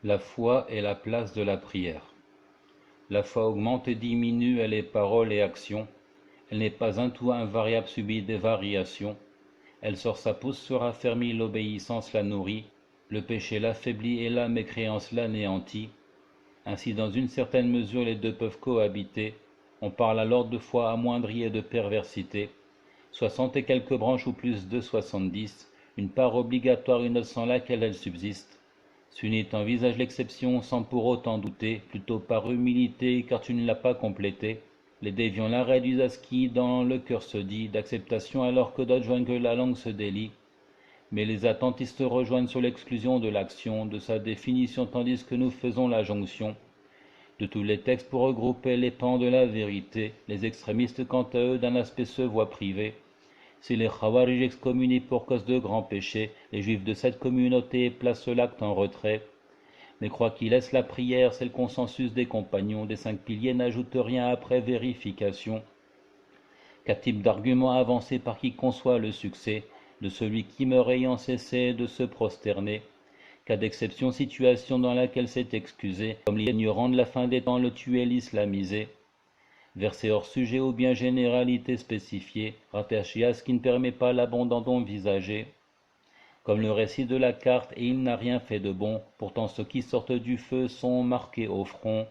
La foi est la place de la prière. La foi augmente et diminue, elle est parole et action. Elle n'est pas un tout invariable subit des variations. Elle sort sa pousse se raffermit, l'obéissance la nourrit, le péché l'affaiblit et la mécréance l'anéantit. Ainsi dans une certaine mesure les deux peuvent cohabiter. On parle alors de foi amoindrie et de perversité. 60 et quelques branches ou plus de 70, une part obligatoire, une autre sans laquelle elle subsiste. Sunnite envisage l'exception sans pour autant douter, plutôt par humilité, car tu ne l'as pas complété. Les déviants la réduisent à ce qui dans le cœur se dit, d'acceptation alors que d'autres joignent que la langue se délie. Mais les attentistes rejoignent sur l'exclusion de l'action, de sa définition, tandis que nous faisons la jonction de tous les textes pour regrouper les pans de la vérité. Les extrémistes, quant à eux, d'un aspect se voient privés. Si les Khawarij excommunient pour cause de grands péchés, les juifs de cette communauté placent l'acte en retrait, mais croient qu'ils laissent la prière, c'est le consensus des compagnons, des 5 piliers n'ajoutent rien après vérification. Qu'a type d'argument avancé par qui conçoit le succès de celui qui meurt ayant cessé de se prosterner? Cas d'exception, situation dans laquelle s'est excusé, comme l'ignorant de la fin des temps, le tuer, l'islamisé. Verset hors sujet ou bien généralité spécifiée, rattaché à ce qui ne permet pas l'abondant envisagé. Comme le récit de la carte, et il n'a rien fait de bon, pourtant ceux qui sortent du feu sont marqués au front.